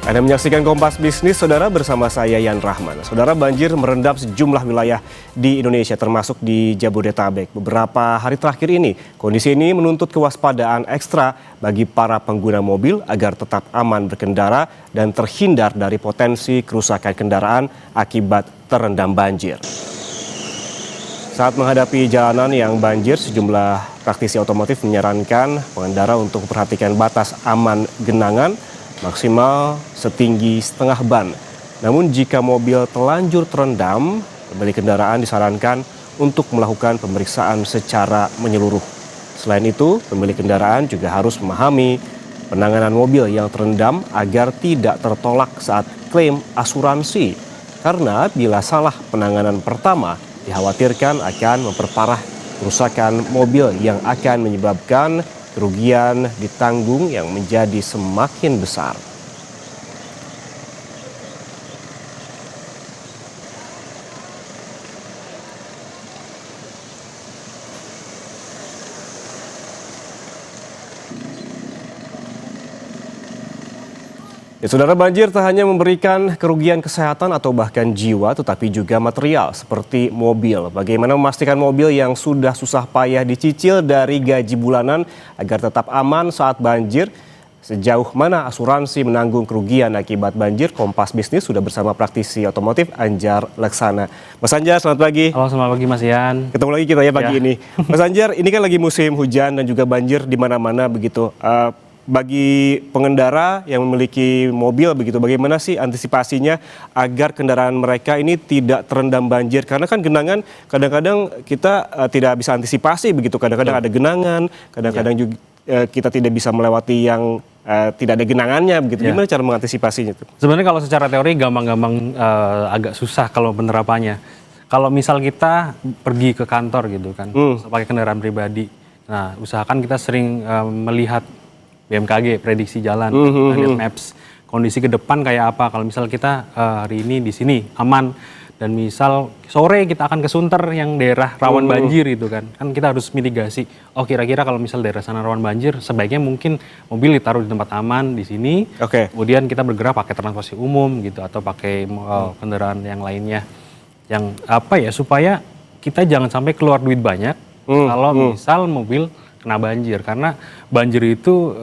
Anda menyaksikan Kompas Bisnis, Saudara, bersama saya Yan Rahman. Saudara, banjir merendam sejumlah wilayah di Indonesia termasuk di Jabodetabek. Beberapa hari terakhir ini, kondisi ini menuntut kewaspadaan ekstra bagi para pengguna mobil agar tetap aman berkendara dan terhindar dari potensi kerusakan kendaraan akibat terendam banjir. Saat menghadapi jalanan yang banjir, sejumlah praktisi otomotif menyarankan pengendara untuk memperhatikan batas aman genangan maksimal setinggi setengah ban. Namun jika mobil telanjur terendam, pemilik kendaraan disarankan untuk melakukan pemeriksaan secara menyeluruh. Selain itu, pemilik kendaraan juga harus memahami penanganan mobil yang terendam agar tidak tertolak saat klaim asuransi. Karena bila salah penanganan pertama, dikhawatirkan akan memperparah kerusakan mobil yang akan menyebabkan kerugian ditanggung yang menjadi semakin besar. Ya, saudara, banjir tak hanya memberikan kerugian kesehatan atau bahkan jiwa, tetapi juga material seperti mobil. Bagaimana memastikan mobil yang sudah susah payah dicicil dari gaji bulanan agar tetap aman saat banjir? Sejauh mana asuransi menanggung kerugian akibat banjir? Kompas Bisnis sudah bersama praktisi otomotif Anjar Laksana. Mas Anjar, selamat pagi. Halo, selamat pagi Mas Yan. Ketemu lagi kita ya pagi ini. Mas Anjar, ini kan lagi musim hujan dan juga banjir di mana-mana begitu. Bagi pengendara yang memiliki mobil begitu, bagaimana sih antisipasinya agar kendaraan mereka ini tidak terendam banjir? Karena kan genangan kadang-kadang kita tidak bisa antisipasi begitu. Kadang-kadang ada genangan, kadang-kadang juga kita tidak bisa melewati yang tidak ada genangannya begitu. Gimana cara mengantisipasinya itu? Sebenarnya kalau secara teori gampang-gampang agak susah kalau penerapannya. Kalau misal kita pergi ke kantor gitu kan, pakai kendaraan pribadi. Nah, usahakan kita sering melihat BMKG, prediksi jalan, lihat maps, kondisi ke depan kayak apa. Kalau misal kita hari ini di sini aman, dan misal sore kita akan ke Sunter yang daerah rawan banjir itu kan kita harus mitigasi. Oh, kira-kira kalau misal daerah sana rawan banjir, sebaiknya mungkin mobil ditaruh di tempat aman di sini. Kemudian kita bergerak pakai transportasi umum gitu atau pakai kendaraan yang lainnya. Yang apa ya, supaya kita jangan sampai keluar duit banyak kalau misal mobil kena banjir, karena banjir itu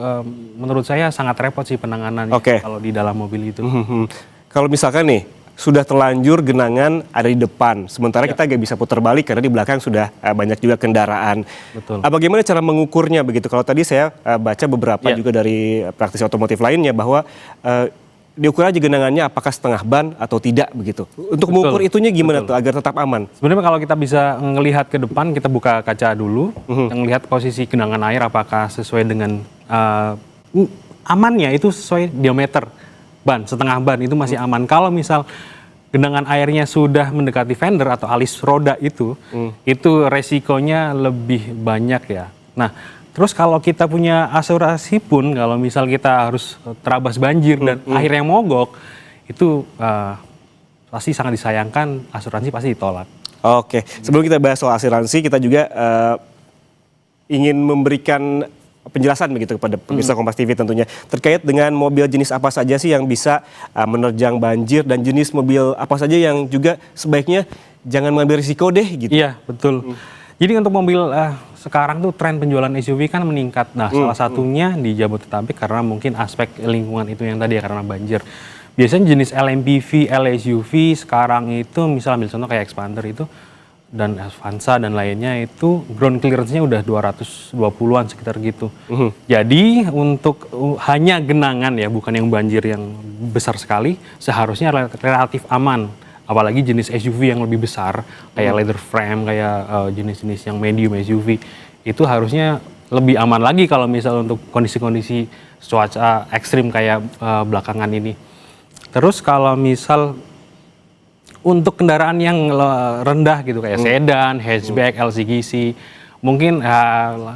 menurut saya sangat repot sih penanganannya kalau di dalam mobil itu. Kalau misalkan nih sudah terlanjur genangan ada di depan, sementara kita gak bisa putar balik karena di belakang sudah banyak juga kendaraan. Betul. Bagaimana cara mengukurnya begitu? Kalau tadi saya baca beberapa juga dari praktisi otomotif lainnya bahwa diukur aja genangannya apakah setengah ban atau tidak begitu. Untuk mengukur itunya gimana tuh agar tetap aman? Sebenarnya kalau kita bisa ngelihat ke depan, kita buka kaca dulu, ngelihat posisi genangan air apakah sesuai dengan amannya, itu sesuai diameter ban, setengah ban itu masih aman. Kalau misal genangan airnya sudah mendekati fender atau alis roda itu resikonya lebih banyak ya. Nah, terus kalau kita punya asuransi pun, kalau misal kita harus terabas banjir dan akhirnya mogok, itu pasti sangat disayangkan, asuransi pasti ditolak. Oke, sebelum kita bahas soal asuransi, kita juga ingin memberikan penjelasan begitu kepada pemirsa Kompas TV tentunya terkait dengan mobil jenis apa saja sih yang bisa menerjang banjir, dan jenis mobil apa saja yang juga sebaiknya jangan mengambil risiko deh gitu. Iya, betul. Jadi untuk mobil sekarang tuh tren penjualan SUV kan meningkat. Nah, salah satunya di Jabodetabek karena mungkin aspek lingkungan itu yang tadi ya, karena banjir. Biasanya jenis LMPV, LSUV sekarang itu, misal ambil contoh kayak Expander itu, dan Avanza dan lainnya itu ground clearance-nya udah 220-an sekitar gitu. Jadi untuk hanya genangan ya, bukan yang banjir yang besar sekali, seharusnya relatif aman. Apalagi jenis SUV yang lebih besar, kayak leather frame, kayak jenis-jenis yang medium SUV, itu harusnya lebih aman lagi kalau misal untuk kondisi-kondisi cuaca ekstrim kayak belakangan ini. Terus kalau misal untuk kendaraan yang rendah gitu, kayak sedan, hatchback, LCGC, mungkin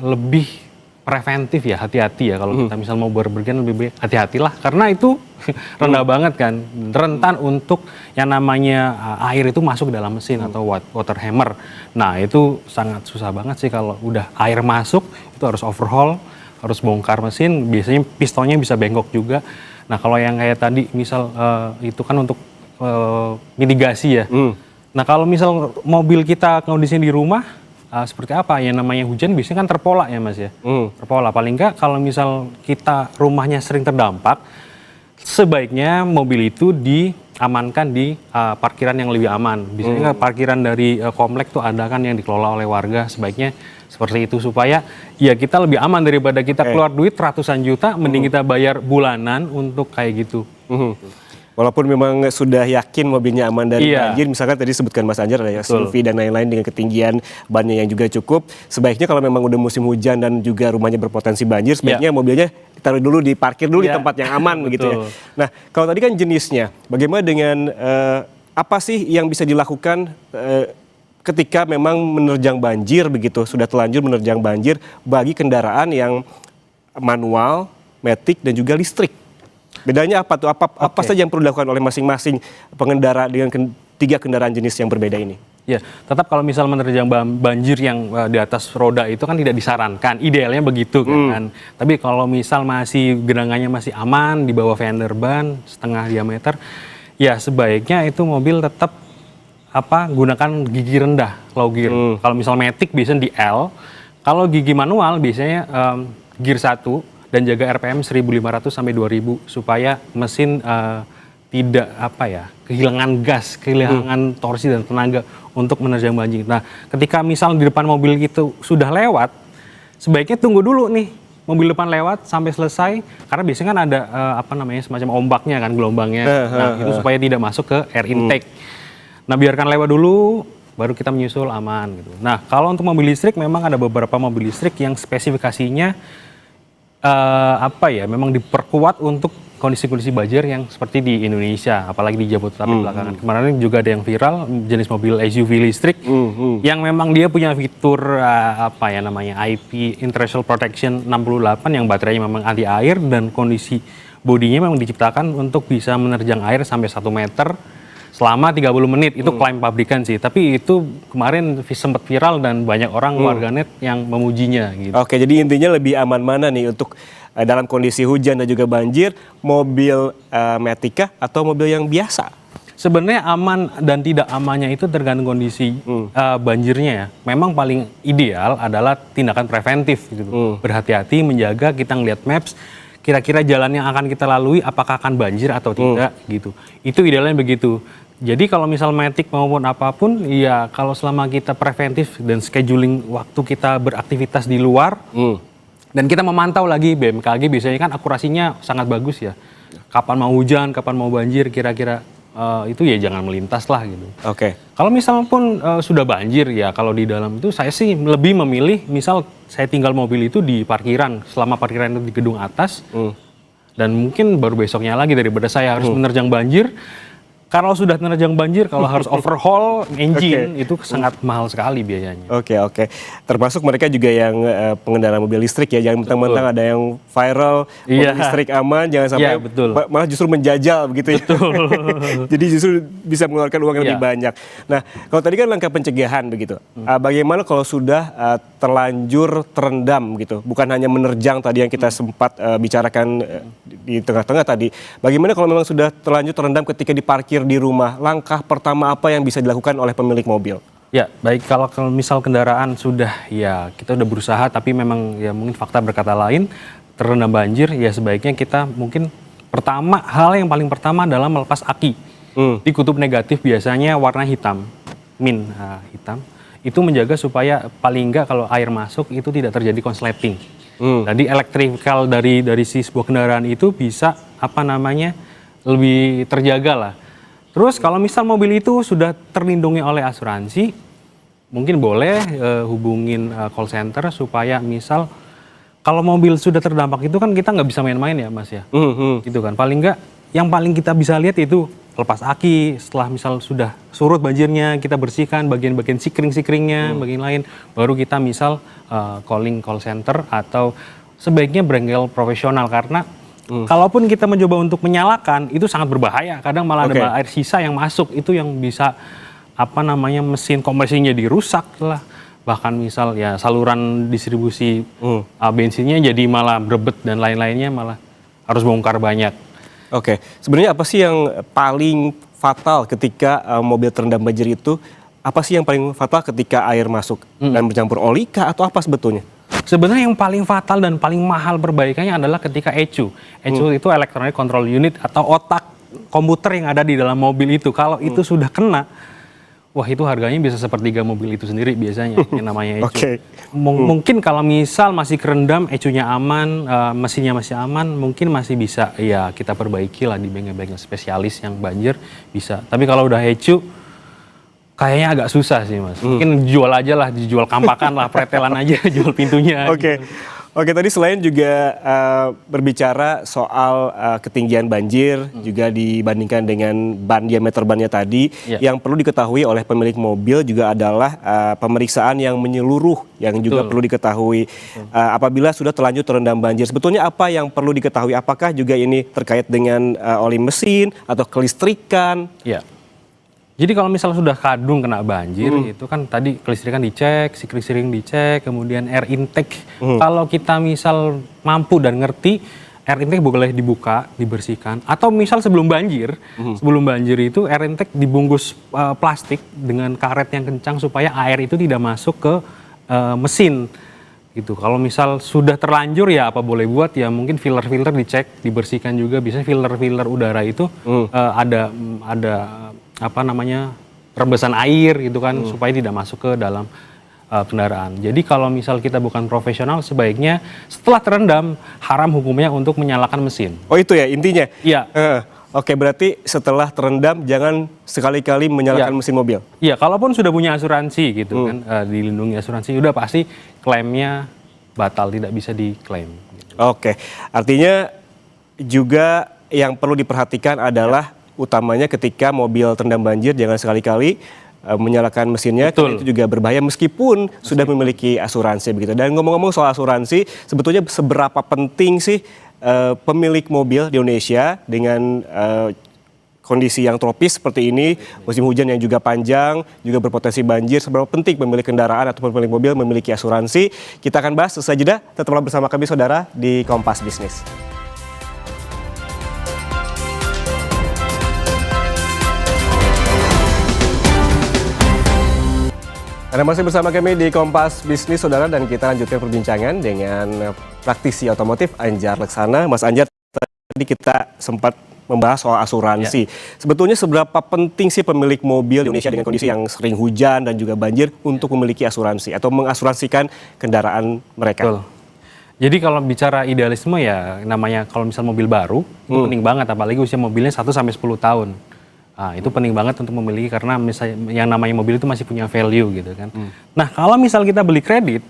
lebih preventif ya, hati-hati ya kalau kita misal mau berpergian, lebih baik hati-hatilah karena itu rendah banget kan, rentan untuk yang namanya air itu masuk ke dalam mesin atau water hammer. Nah, itu sangat susah banget sih kalau udah air masuk, itu harus overhaul, harus bongkar mesin, biasanya pistonnya bisa bengkok juga. Nah kalau yang kayak tadi misal itu kan untuk mitigasi ya. Nah kalau misal mobil kita kondisinya di rumah seperti apa? Yang namanya hujan biasanya kan terpola ya Mas ya. Terpola paling enggak kalau misal kita rumahnya sering terdampak, sebaiknya mobil itu diamankan di parkiran yang lebih aman. Biasanya parkiran dari komplek tuh ada kan yang dikelola oleh warga, sebaiknya seperti itu supaya ya kita lebih aman daripada kita keluar duit ratusan juta, mending kita bayar bulanan untuk kayak gitu. Walaupun memang sudah yakin mobilnya aman dari banjir, misalkan tadi sebutkan Mas Anjar ada SUV dan lain-lain dengan ketinggian bannya yang juga cukup, sebaiknya kalau memang udah musim hujan dan juga rumahnya berpotensi banjir, sebaiknya mobilnya ditaruh dulu, diparkir dulu di tempat yang aman begitu ya. Nah, kalau tadi kan jenisnya, bagaimana dengan apa sih yang bisa dilakukan ketika memang menerjang banjir begitu, sudah telanjur menerjang banjir bagi kendaraan yang manual, matic dan juga listrik? Bedanya apa tuh? Apa saja yang perlu dilakukan oleh masing-masing pengendara dengan tiga kendaraan jenis yang berbeda ini? Ya, tetap kalau misal menerjang banjir yang di atas roda itu kan tidak disarankan. Idealnya begitu kan. Tapi kalau misal masih genangannya masih aman di bawah fender ban setengah diameter, ya sebaiknya itu mobil tetap gunakan gigi rendah, low gear. Kalau misal matic biasanya di L. Kalau gigi manual biasanya gear 1 dan jaga RPM 1500 sampai 2000 supaya mesin tidak kehilangan gas, kehilangan torsi dan tenaga untuk menerjang banjir. Nah, ketika misal di depan mobil itu sudah lewat, sebaiknya tunggu dulu nih mobil depan lewat sampai selesai karena biasanya kan ada semacam ombaknya kan, gelombangnya. Nah, itu supaya tidak masuk ke air intake. Nah, biarkan lewat dulu baru kita menyusul aman gitu. Nah, kalau untuk mobil listrik memang ada beberapa mobil listrik yang spesifikasinya memang diperkuat untuk kondisi-kondisi banjir yang seperti di Indonesia, apalagi di Jabodetabek belakangan. Kemarin juga ada yang viral jenis mobil SUV listrik yang memang dia punya fitur IP Intrusion Protection 68 yang baterainya memang anti air dan kondisi bodinya memang diciptakan untuk bisa menerjang air sampai 1 meter selama 30 menit. Itu klaim pabrikan sih, tapi itu kemarin sempat viral dan banyak orang warganet yang memujinya gitu. Oke, jadi intinya lebih aman mana nih untuk dalam kondisi hujan dan juga banjir, mobil Matic atau mobil yang biasa? Sebenarnya aman dan tidak amannya itu tergantung kondisi banjirnya ya. Memang paling ideal adalah tindakan preventif gitu. Berhati-hati, menjaga, kita ngeliat maps, kira-kira jalan yang akan kita lalui apakah akan banjir atau tidak gitu. Itu idealnya begitu. Jadi kalau misal matic maupun apapun, ya kalau selama kita preventif dan scheduling waktu kita beraktivitas di luar, dan kita memantau lagi BMKG biasanya kan akurasinya sangat bagus ya. Kapan mau hujan, kapan mau banjir, kira-kira itu ya jangan melintas lah gitu. Oke. Kalau misal pun sudah banjir ya kalau di dalam itu saya sih lebih memilih misal saya tinggal mobil itu di parkiran, selama parkiran itu di gedung atas, dan mungkin baru besoknya lagi daripada saya harus menerjang banjir. Kalau sudah menerjang banjir, kalau harus overhaul engine itu sangat mahal sekali biayanya. Oke. Termasuk mereka juga yang pengendara mobil listrik ya, jangan mentang-mentang ada yang viral mobil listrik aman, jangan sampai malah justru menjajal begitu ya. Jadi justru bisa mengeluarkan uang yang lebih banyak. Nah, kalau tadi kan langkah pencegahan begitu. Bagaimana kalau sudah terlanjur terendam gitu, bukan hanya menerjang tadi yang kita sempat bicarakan di tengah-tengah tadi. Bagaimana kalau memang sudah terlanjur terendam ketika diparkir di rumah, langkah pertama apa yang bisa dilakukan oleh pemilik mobil? Ya, baik kalau misal kendaraan sudah ya kita udah berusaha tapi memang ya mungkin fakta berkata lain terendam banjir, ya sebaiknya kita mungkin hal yang paling pertama adalah melepas aki. Di kutub negatif biasanya warna hitam, hitam. Itu menjaga supaya paling enggak kalau air masuk itu tidak terjadi konsleting. Jadi elektrikal dari si sebuah kendaraan itu bisa lebih terjaga lah. Terus kalau misal mobil itu sudah terlindungi oleh asuransi, mungkin boleh hubungin call center supaya misal kalau mobil sudah terdampak itu kan kita nggak bisa main-main ya Mas ya. Gitu kan. Paling nggak yang paling kita bisa lihat itu lepas aki, setelah misal sudah surut banjirnya kita bersihkan bagian-bagian sikring-sikringnya, bagian lain, baru kita misal calling call center atau sebaiknya bengkel profesional karena kalaupun kita mencoba untuk menyalakan itu sangat berbahaya. Kadang malah ada air sisa yang masuk, itu yang bisa mesin kompresinya dirusak lah. Bahkan misal ya saluran distribusi bensinnya jadi malah berebet dan lain-lainnya malah harus bongkar banyak. Oke, sebenarnya apa sih yang paling fatal ketika mobil terendam banjir itu? Apa sih yang paling fatal ketika air masuk dan bercampur oli kah atau apa sebetulnya? Sebenarnya yang paling fatal dan paling mahal perbaikannya adalah ketika ECU. ECU itu Electronic Control Unit atau otak komputer yang ada di dalam mobil itu. Kalau itu sudah kena, wah itu harganya bisa sepertiga mobil itu sendiri biasanya yang namanya ECU. Oke. Mungkin kalau misal masih kerendam, ECU-nya aman, mesinnya masih aman, mungkin masih bisa ya kita perbaiki lah di bengkel-bengkel spesialis yang banjir bisa. Tapi kalau udah ECU, kayaknya agak susah sih Mas. Mungkin jual aja lah, dijual kampakan lah, pretelan aja, jual pintunya. Oke. Oke, tadi selain juga berbicara soal ketinggian banjir, juga dibandingkan dengan diameter bannya tadi, yang perlu diketahui oleh pemilik mobil juga adalah pemeriksaan yang menyeluruh, yang juga perlu diketahui apabila sudah terlanjur terendam banjir. Sebetulnya apa yang perlu diketahui? Apakah juga ini terkait dengan oli mesin atau kelistrikan? Ya. Jadi kalau misalnya sudah kadung kena banjir, itu kan tadi kelistrikan dicek, sikring dicek, kemudian air intake. Kalau kita misal mampu dan ngerti, air intake boleh dibuka, dibersihkan. Atau misal sebelum banjir itu air intake dibungkus plastik dengan karet yang kencang supaya air itu tidak masuk ke mesin. Gitu. Kalau misal sudah terlanjur ya apa boleh buat ya mungkin filter dicek, dibersihkan juga. Biasanya filter udara itu ada apa namanya rembesan air gitu kan supaya tidak masuk ke dalam kendaraan. Jadi kalau misal kita bukan profesional sebaiknya setelah terendam haram hukumnya untuk menyalakan mesin. Oh itu ya intinya? Iya. Oke, berarti setelah terendam jangan sekali-kali menyalakan mesin mobil? Iya, kalaupun sudah punya asuransi gitu kan, dilindungi asuransi, udah pasti klaimnya batal, tidak bisa diklaim. Gitu. Oke, artinya juga yang perlu diperhatikan adalah utamanya ketika mobil terendam banjir jangan sekali-kali menyalakan mesinnya. Karena itu juga berbahaya meskipun sudah memiliki asuransi begitu. Dan ngomong-ngomong soal asuransi, sebetulnya seberapa penting sih pemilik mobil di Indonesia dengan kondisi yang tropis seperti ini, musim hujan yang juga panjang, juga berpotensi banjir, seberapa penting pemilik kendaraan atau pemilik mobil memiliki asuransi? Kita akan bahas sesaja jeda. Tetaplah bersama kami saudara di Kompas Bisnis. Anda masih bersama kami di Kompas Bisnis, saudara, dan kita lanjutkan perbincangan dengan praktisi otomotif Anjar Laksana. Mas Anjar, tadi kita sempat membahas soal asuransi. Sebetulnya seberapa penting sih pemilik mobil di Indonesia dengan kondisi yang sering hujan dan juga banjir untuk memiliki asuransi atau mengasuransikan kendaraan mereka? Betul. Jadi kalau bicara idealisme ya namanya kalau misal mobil baru itu penting banget, apalagi usia mobilnya 1 sampai 10 tahun. Nah, itu penting banget untuk memiliki karena misalnya yang namanya mobil itu masih punya value gitu kan. Nah, kalau misal kita beli kredit,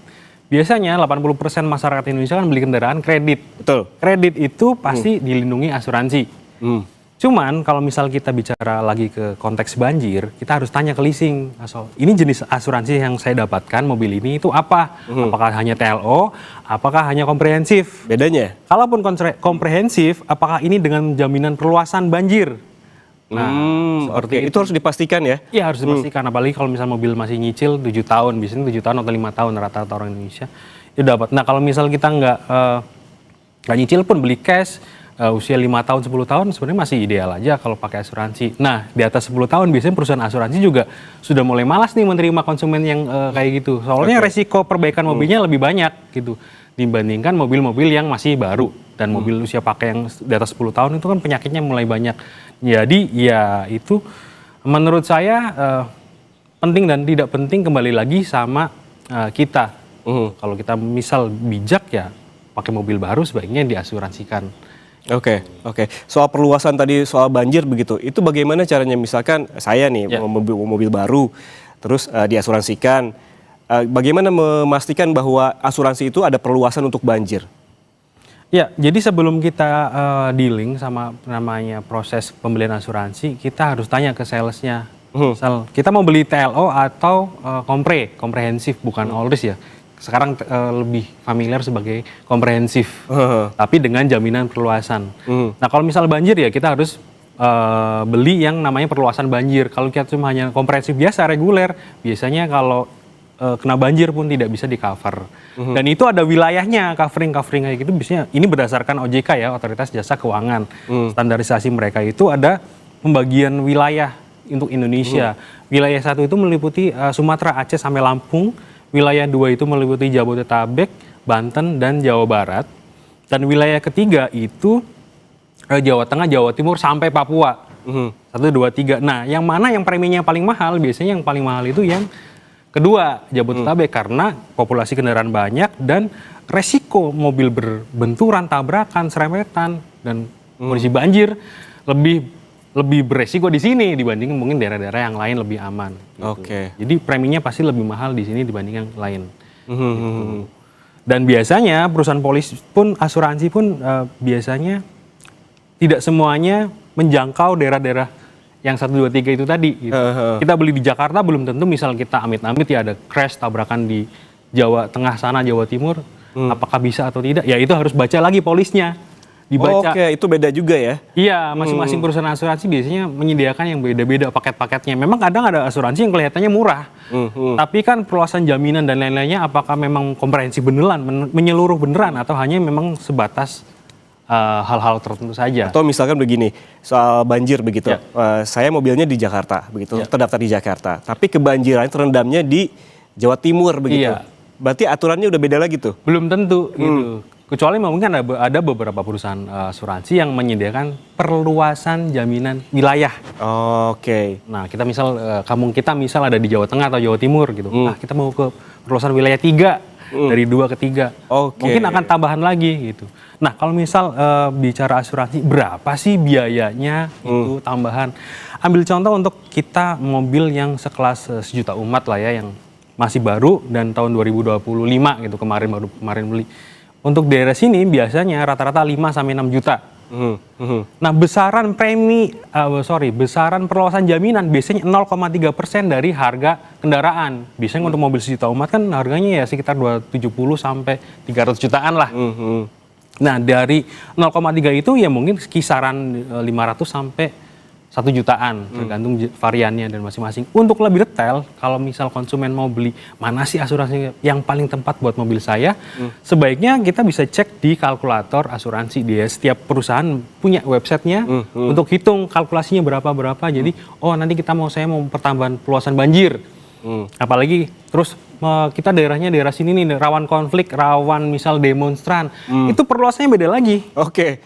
biasanya 80% masyarakat Indonesia kan beli kendaraan kredit. Betul. Kredit itu pasti dilindungi asuransi. Cuman kalau misal kita bicara lagi ke konteks banjir, kita harus tanya ke leasing. Ini jenis asuransi yang saya dapatkan mobil ini itu apa? Apakah hanya TLO? Apakah hanya komprehensif? Bedanya? Kalaupun komprehensif, apakah ini dengan jaminan perluasan banjir? Nah, seperti itu harus dipastikan ya? Iya harus dipastikan, apalagi kalau misal mobil masih nyicil 7 tahun, biasanya 7 tahun atau 5 tahun rata-rata orang Indonesia itu dapat. Nah kalau misal kita nggak nyicil pun beli cash, usia 5 tahun, 10 tahun sebenarnya masih ideal aja kalau pakai asuransi. Nah di atas 10 tahun biasanya perusahaan asuransi juga sudah mulai malas nih menerima konsumen yang kayak gitu. Soalnya resiko perbaikan mobilnya lebih banyak gitu dibandingkan mobil-mobil yang masih baru. Dan mobil usia pakai yang di atas 10 tahun itu kan penyakitnya mulai banyak. Jadi ya itu menurut saya penting dan tidak penting kembali lagi sama kita. Kalau kita misal bijak ya pakai mobil baru sebaiknya diasuransikan. Oke. Soal perluasan tadi soal banjir begitu, itu bagaimana caranya? Misalkan saya nih mobil baru terus diasuransikan, bagaimana memastikan bahwa asuransi itu ada perluasan untuk banjir? Ya, jadi sebelum kita dealing sama namanya proses pembelian asuransi, kita harus tanya ke salesnya. Misal kita mau beli TLO atau komprehensif, bukan all risk ya. Sekarang lebih familiar sebagai komprehensif, tapi dengan jaminan perluasan. Nah kalau misal banjir ya kita harus beli yang namanya perluasan banjir. Kalau kita cuma hanya komprehensif biasa reguler, biasanya kalau kena banjir pun tidak bisa di cover. Dan itu ada wilayahnya, covering kayak gitu. Biasanya ini berdasarkan OJK ya, Otoritas Jasa Keuangan. Standarisasi mereka itu ada pembagian wilayah untuk Indonesia. Wilayah 1 itu meliputi Sumatera, Aceh sampai Lampung. Wilayah 2 itu meliputi Jabodetabek, Banten dan Jawa Barat. Dan wilayah ketiga itu Jawa Tengah, Jawa Timur sampai Papua. 1, 2, 3. Nah, yang mana yang preminya paling mahal? Biasanya yang paling mahal itu yang kedua, Jabodetabek, karena populasi kendaraan banyak dan resiko mobil berbenturan, tabrakan, serempetan dan kondisi banjir lebih beresiko di sini dibanding mungkin daerah-daerah yang lain lebih aman. Gitu. Oke. Jadi preminya pasti lebih mahal di sini dibanding yang lain. Gitu. Dan biasanya perusahaan polis pun, asuransi pun biasanya tidak semuanya menjangkau daerah-daerah yang 1, 2, 3 itu tadi. Gitu. Kita beli di Jakarta belum tentu misal kita amit-amit ya ada crash tabrakan di Jawa Tengah sana, Jawa Timur. Apakah bisa atau tidak? Ya itu harus baca lagi polisnya. Dibaca. Oke, itu beda juga ya? Iya, masing-masing perusahaan asuransi biasanya menyediakan yang beda-beda paket-paketnya. Memang kadang ada asuransi yang kelihatannya murah. Tapi kan perluasan jaminan dan lain-lainnya apakah memang komprehensif beneran, menyeluruh beneran atau hanya memang sebatas hal-hal tertentu saja. Atau misalkan begini, soal banjir begitu. Saya mobilnya di Jakarta, begitu, terdaftar di Jakarta. Tapi kebanjiran terendamnya di Jawa Timur begitu. Iya. Berarti aturannya udah beda lagi tuh? Belum tentu gitu. Kecuali mungkin ada beberapa perusahaan asuransi yang menyediakan perluasan jaminan wilayah. Oke. Nah, kita misal kampung kita misal ada di Jawa Tengah atau Jawa Timur gitu. Nah, kita mau ke perluasan wilayah 3 dari 2 ke 3. Mungkin akan tambahan lagi gitu. Nah, kalau misal bicara asuransi berapa sih biayanya itu tambahan? Ambil contoh untuk kita mobil yang sekelas sejuta umat lah ya, yang masih baru dan tahun 2025 gitu, kemarin beli. Untuk daerah sini biasanya rata-rata 5 sampai 6 juta. Nah, besaran besaran perluasan jaminan biasanya 0,3% dari harga kendaraan. Biasanya untuk mobil sejuta umat kan harganya ya sekitar 270 sampai 300 jutaan lah. Nah, dari 0,3 itu ya mungkin kisaran 500 sampai 1 jutaan, tergantung variannya dan masing-masing. Untuk lebih detail, kalau misal konsumen mau beli mana sih asuransi yang paling tepat buat mobil saya, sebaiknya kita bisa cek di kalkulator asuransi dia. Setiap perusahaan punya websitenya untuk hitung kalkulasinya berapa. Jadi, nanti saya mau pertambahan perluasan banjir. Apalagi terus kita daerahnya daerah sini nih rawan konflik, rawan misal demonstran, itu perluasannya beda lagi. Oke.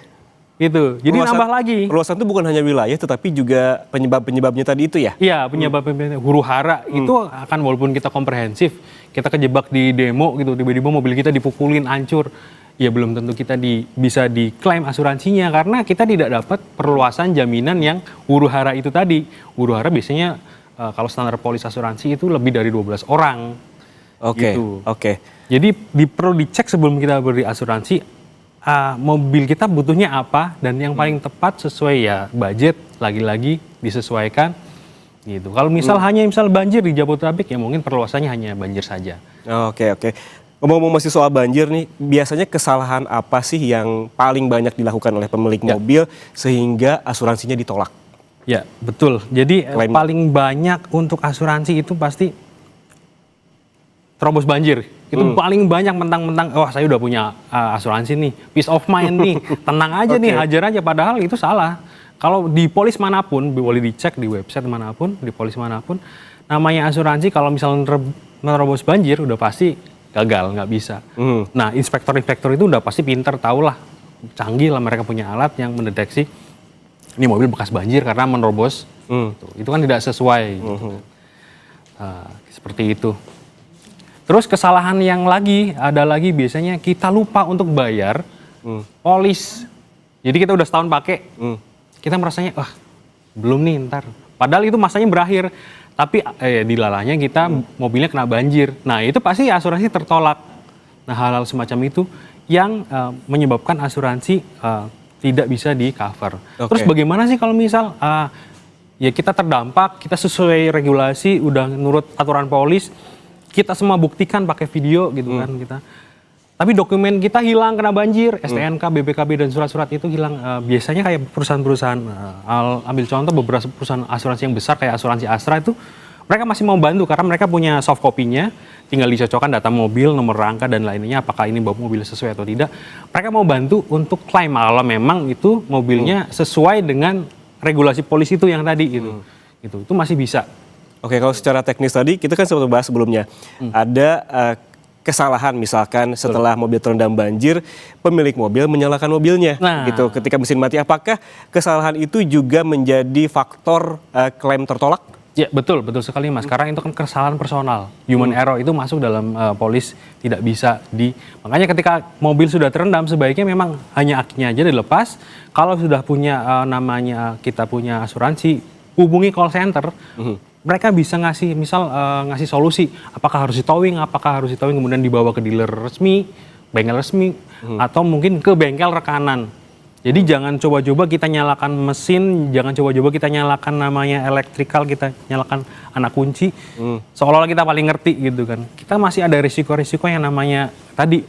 Gitu. Jadi nambah lagi. Perluasan itu bukan hanya wilayah tetapi juga penyebab-penyebabnya tadi itu ya? Iya, penyebab-penyebabnya. Huru hara itu akan walaupun kita komprehensif, kita kejebak di demo gitu, tiba-tiba mobil kita dipukulin, hancur. Ya belum tentu kita bisa diklaim asuransinya karena kita tidak dapat perluasan jaminan yang huru hara itu tadi. Huru hara biasanya kalau standar polis asuransi itu lebih dari 12 orang. Oke. Gitu. Oke. Jadi perlu dicek sebelum kita beri asuransi. Mobil kita butuhnya apa dan yang paling tepat sesuai ya budget, lagi-lagi disesuaikan gitu. Kalau misal hanya banjir di Jabodetabek ya mungkin perluasannya hanya banjir saja. Oke. Ngomong-ngomong masih soal banjir nih, biasanya kesalahan apa sih yang paling banyak dilakukan oleh pemilik mobil sehingga asuransinya ditolak? Ya betul. Jadi paling banyak untuk asuransi itu pasti terobos banjir. Itu paling banyak mentang-mentang, saya udah punya asuransi nih, peace of mind nih, tenang aja nih, hajar aja. Padahal itu salah. Kalau di polis manapun, boleh dicek di website manapun, di polis manapun, namanya asuransi kalau misalnya menerobos banjir udah pasti gagal, nggak bisa. Nah, inspektor-inspektor itu udah pasti pinter, tau lah, canggih lah, mereka punya alat yang mendeteksi ini mobil bekas banjir karena menerobos. Itu kan tidak sesuai. Gitu. Seperti itu. Terus kesalahan yang ada lagi biasanya kita lupa untuk bayar polis. Jadi kita udah setahun pakai, kita merasanya belum nih ntar. Padahal itu masanya berakhir, tapi dilalahnya kita mobilnya kena banjir. Nah itu pasti asuransi tertolak. Nah hal-hal semacam itu yang menyebabkan asuransi tidak bisa di cover. Terus bagaimana sih kalau misal ya kita terdampak, kita sesuai regulasi, udah nurut aturan polis, kita semua buktikan pakai video gitu kan kita. Tapi dokumen kita hilang kena banjir, STNK, BPKB dan surat-surat itu hilang. Biasanya kayak perusahaan-perusahaan, ambil contoh beberapa perusahaan asuransi yang besar kayak asuransi Astra itu mereka masih mau bantu karena mereka punya soft copy-nya, tinggal dicocokkan data mobil, nomor rangka dan lainnya, apakah ini mobil sesuai atau tidak. Mereka mau bantu untuk klaim kalau memang itu mobilnya sesuai dengan regulasi polisi itu yang tadi gitu. Itu masih bisa. Oke, kalau secara teknis tadi kita kan sempat bahas sebelumnya ada kesalahan misalkan setelah mobil terendam banjir, pemilik mobil menyalakan mobilnya, gitu. Ketika mesin mati, apakah kesalahan itu juga menjadi faktor klaim tertolak? Ya betul sekali Mas. Karena itu kan kesalahan personal, human error itu masuk dalam polis tidak bisa makanya ketika mobil sudah terendam sebaiknya memang hanya akinya aja dilepas. Kalau sudah punya kita punya asuransi, hubungi call center. Mereka bisa ngasih ngasih solusi, apakah harus ditowing kemudian dibawa ke dealer resmi, bengkel resmi, atau mungkin ke bengkel rekanan. Jadi jangan coba-coba kita nyalakan mesin, jangan coba-coba kita nyalakan namanya elektrikal, kita nyalakan anak kunci, seolah-olah kita paling ngerti gitu kan. Kita masih ada risiko-risiko yang namanya tadi,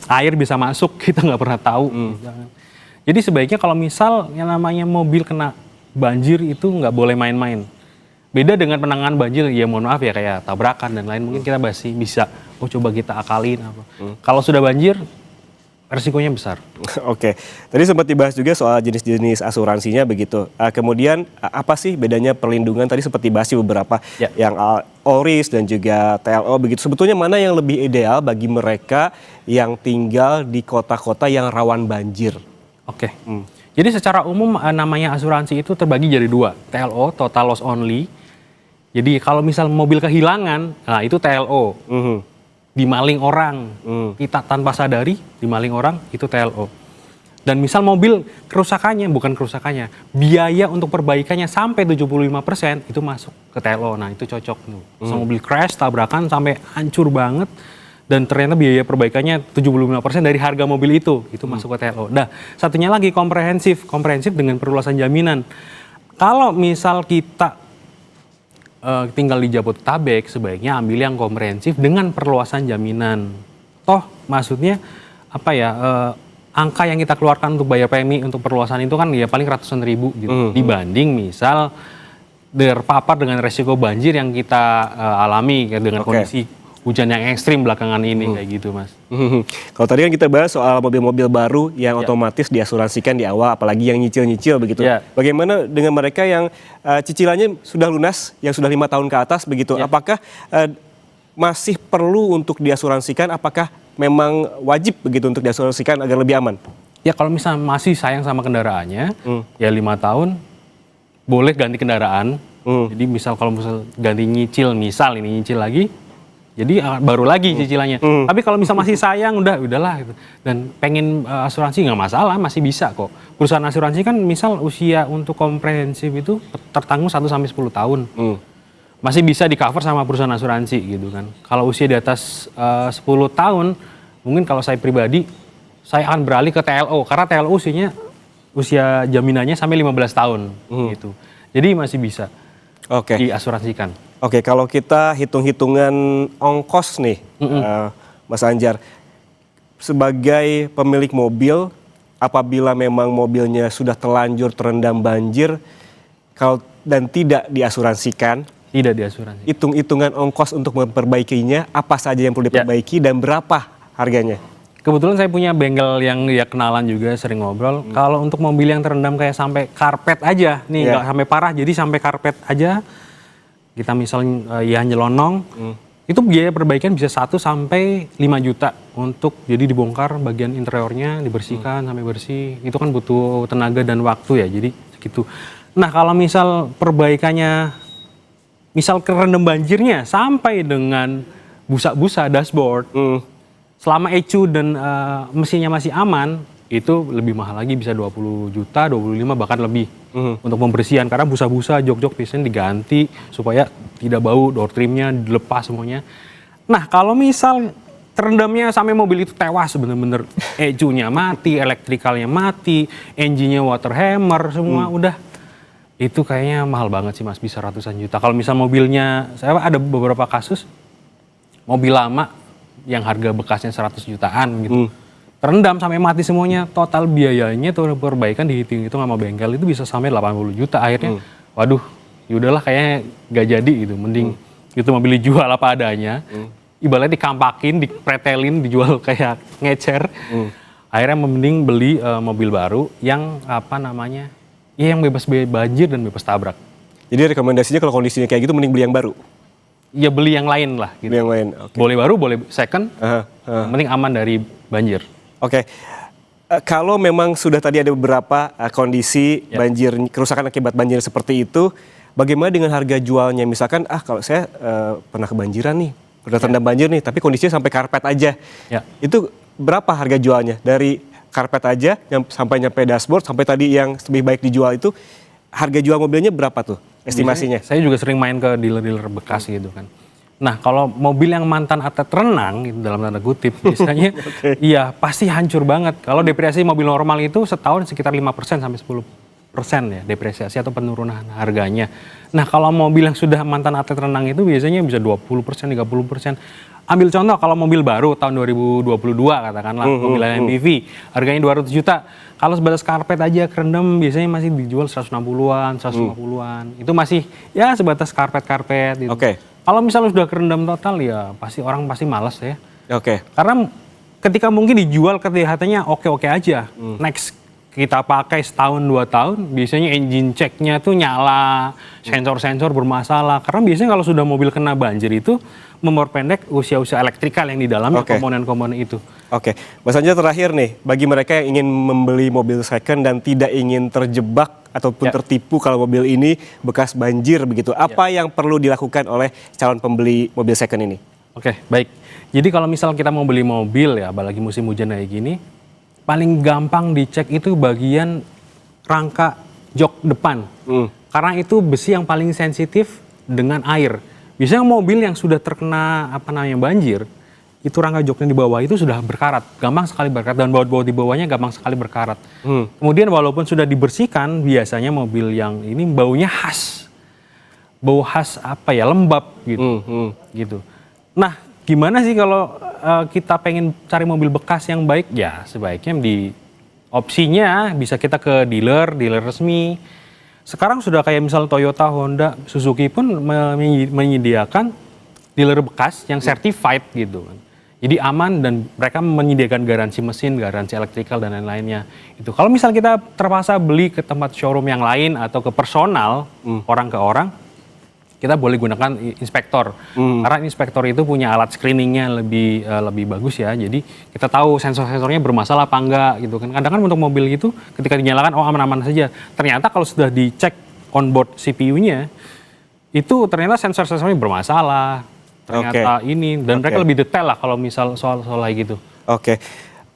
air bisa masuk, kita nggak pernah tahu. Jadi sebaiknya kalau misal yang namanya mobil kena banjir itu nggak boleh main-main. Beda dengan penanganan banjir, ya mohon maaf ya kayak tabrakan dan lain, mungkin kita masih bisa, coba kita akalin apa. Kalau sudah banjir, resikonya besar. Oke, tadi sempat dibahas juga soal jenis-jenis asuransinya begitu. Kemudian apa sih bedanya perlindungan? Tadi sempat dibahas beberapa, yang ORIS dan juga TLO begitu. Sebetulnya mana yang lebih ideal bagi mereka yang tinggal di kota-kota yang rawan banjir? Oke. Jadi secara umum namanya asuransi itu terbagi jadi dua, TLO, Total Loss Only. Jadi kalau misal mobil kehilangan, nah itu TLO. Dimaling orang, kita tanpa sadari dimaling orang, itu TLO. Dan misal mobil bukan kerusakannya, biaya untuk perbaikannya sampai 75% itu masuk ke TLO. Nah itu cocok. Misal mobil crash, tabrakan sampai hancur banget, dan ternyata biaya perbaikannya 75% dari harga mobil itu masuk ke TLO. Nah satunya lagi komprehensif dengan perluasan jaminan. Kalau misal kita tinggal di Jabodetabek, sebaiknya ambil yang komprehensif dengan perluasan jaminan. Toh maksudnya angka yang kita keluarkan untuk bayar premi untuk perluasan itu kan ya paling ratusan ribu gitu. Dibanding misal terpapar dengan resiko banjir yang kita alami dengan kondisi hujan yang ekstrim belakangan ini kayak gitu Mas. Kalau tadi kan kita bahas soal mobil-mobil baru yang otomatis diasuransikan di awal, apalagi yang nyicil-nyicil begitu. Bagaimana dengan mereka yang cicilannya sudah lunas, yang sudah 5 tahun ke atas begitu? Apakah masih perlu untuk diasuransikan? Apakah memang wajib begitu untuk diasuransikan agar lebih aman? Ya kalau misalnya masih sayang sama kendaraannya, ya 5 tahun boleh ganti kendaraan. Jadi kalau misal ganti nyicil, ini nyicil lagi, jadi baru lagi cicilannya. Tapi kalau misal masih sayang, udahlah gitu. Dan pengen asuransi nggak masalah, masih bisa kok. Perusahaan asuransi kan misal usia untuk komprehensif itu tertanggung 1-10 tahun. Masih bisa di cover sama perusahaan asuransi gitu kan. Kalau usia di atas 10 tahun, mungkin kalau saya pribadi, saya akan beralih ke TLO. Karena TLO usia jaminannya sampai 15 tahun gitu. Jadi masih bisa diasuransikan. Oke, kalau kita hitung-hitungan ongkos nih, Mas Anjar, sebagai pemilik mobil, apabila memang mobilnya sudah terlanjur terendam banjir, dan tidak diasuransikan, hitung-hitungan ongkos untuk memperbaikinya, apa saja yang perlu diperbaiki dan berapa harganya? Kebetulan saya punya bengkel yang kenalan juga, sering ngobrol. Kalau untuk mobil yang terendam kayak sampai karpet aja, nih nggak sampai parah, jadi sampai karpet aja, kita misalnya nyelonong, itu biaya perbaikan bisa 1-5 juta untuk jadi dibongkar bagian interiornya, dibersihkan sampai bersih. Itu kan butuh tenaga dan waktu ya, jadi segitu. Nah kalau misal perbaikannya, misal kerendam banjirnya sampai dengan busa-busa dashboard, selama ECU dan mesinnya masih aman, itu lebih mahal lagi, bisa 20 juta, 25 bahkan lebih untuk pembersihan. Karena busa-busa, jok-jok biasanya diganti supaya tidak bau, door trimnya dilepas semuanya. Nah kalau misal terendamnya sampai mobil itu tewas bener-bener, ECU-nya mati, elektrikalnya mati, engine-nya water hammer, semua udah. Itu kayaknya mahal banget sih Mas, bisa ratusan juta. Kalau misal mobilnya, saya ada beberapa kasus, mobil lama yang harga bekasnya 100 jutaan gitu. Terendam sampai mati semuanya, total biayanya tuh perbaikan dihitung-hitung sama bengkel itu bisa sampai 80 juta. Akhirnya, waduh yaudahlah kayaknya nggak jadi gitu, mending itu mobil dijual apa adanya, ibaratnya dikampakin, dipretelin, dijual kayak ngecer. Akhirnya mending beli mobil baru yang apa namanya, ya yang bebas banjir dan bebas tabrak. Jadi rekomendasinya kalau kondisinya kayak gitu mending beli yang baru? Ya beli yang lain lah gitu. Beli yang lain, oke. Boleh baru, boleh second, yang penting aman dari banjir. Oke. Kalau memang sudah tadi ada beberapa kondisi banjir, kerusakan akibat banjir seperti itu, bagaimana dengan harga jualnya? Misalkan, kalau saya pernah kebanjiran nih, pernah terendam banjir nih, tapi kondisinya sampai karpet aja. Ya. Itu berapa harga jualnya? Dari karpet aja sampai nyampe dashboard, sampai tadi yang lebih baik dijual itu, harga jual mobilnya berapa tuh estimasinya? Saya juga sering main ke dealer-dealer bekas gitu kan. Nah, kalau mobil yang mantan atlet renang gitu, dalam tanda kutip biasanya iya pasti hancur banget. Kalau depresiasi mobil normal itu setahun sekitar 5% sampai 10% ya depresiasi atau penurunan harganya. Nah, kalau mobil yang sudah mantan atlet renang itu biasanya bisa 20%, 30%. Ambil contoh kalau mobil baru tahun 2022 katakanlah mobil MPV harganya 200 juta. Kalau sebatas karpet aja kerendam biasanya masih dijual 160-an, 150-an. Itu masih ya sebatas karpet-karpet gitu. Kalau misalnya sudah kerendam total ya orang pasti malas ya. Karena ketika mungkin dijual kelihatannya oke-oke aja. Next kita pakai setahun 2 tahun biasanya engine checknya tuh nyala, sensor-sensor bermasalah. Karena biasanya kalau sudah mobil kena banjir itu memperpendek usia-usia elektrikal yang di dalamnya komponen-komponen itu. Mas Anjar terakhir nih, bagi mereka yang ingin membeli mobil second dan tidak ingin terjebak ataupun tertipu kalau mobil ini bekas banjir begitu, apa yang perlu dilakukan oleh calon pembeli mobil second ini? Baik. Jadi kalau misal kita mau beli mobil ya, apalagi musim hujan kayak gini, paling gampang dicek itu bagian rangka jok depan. Karena itu besi yang paling sensitif dengan air. Biasanya mobil yang sudah terkena banjir, itu rangka joknya di bawah itu sudah berkarat, gampang sekali berkarat, dan baut-baut di bawahnya gampang sekali berkarat. Kemudian walaupun sudah dibersihkan, biasanya mobil yang ini baunya khas, bau khas lembab gitu. Gitu. Nah, gimana sih kalau kita pengen cari mobil bekas yang baik? Ya sebaiknya di opsinya bisa kita ke dealer resmi. Sekarang sudah kayak misal Toyota, Honda, Suzuki pun menyediakan dealer bekas yang certified gitu kan. Jadi aman dan mereka menyediakan garansi mesin, garansi elektrikal dan lain-lainnya. Itu kalau misal kita terpaksa beli ke tempat showroom yang lain atau ke personal, orang ke orang, kita boleh gunakan inspektor. Karena inspektor itu punya alat screeningnya lebih bagus ya. Jadi kita tahu sensor-sensornya bermasalah apa enggak gitu kan. Kadang kan untuk mobil itu ketika dinyalakan aman-aman saja. Ternyata kalau sudah dicek onboard CPU-nya itu ternyata sensor-sensornya bermasalah. Ternyata ini dan mereka lebih detail lah kalau misal soal kayak gitu.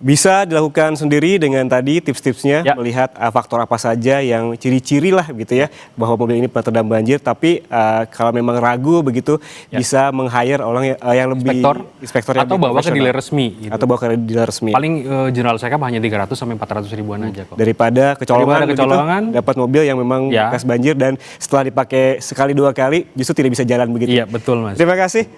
Bisa dilakukan sendiri dengan tadi tips-tipsnya, melihat faktor apa saja yang ciri-ciri lah gitu ya, bahwa mobil ini pernah terendam banjir, tapi kalau memang ragu begitu, bisa meng-hire orang yang lebih inspektor yang atau bawa ke dealer resmi. Gitu. Atau bawa ke dealer resmi. Paling general check-up hanya 300 sampai 400 ribuan aja kok. Daripada kecolongan, dapat mobil yang memang bekas banjir dan setelah dipakai sekali 2 kali justru tidak bisa jalan begitu. Iya betul Mas. Terima kasih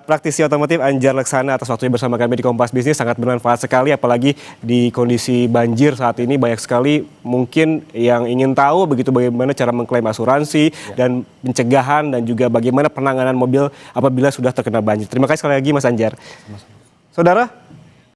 praktisi otomotif Anjar Laksana atas waktunya bersama kami di Kompas Bisnis, sangat bermanfaat sekali apalagi di kondisi banjir saat ini banyak sekali mungkin yang ingin tahu begitu bagaimana cara mengklaim asuransi dan pencegahan dan juga bagaimana penanganan mobil apabila sudah terkena banjir. Terima kasih sekali lagi Mas Anjar. Saudara,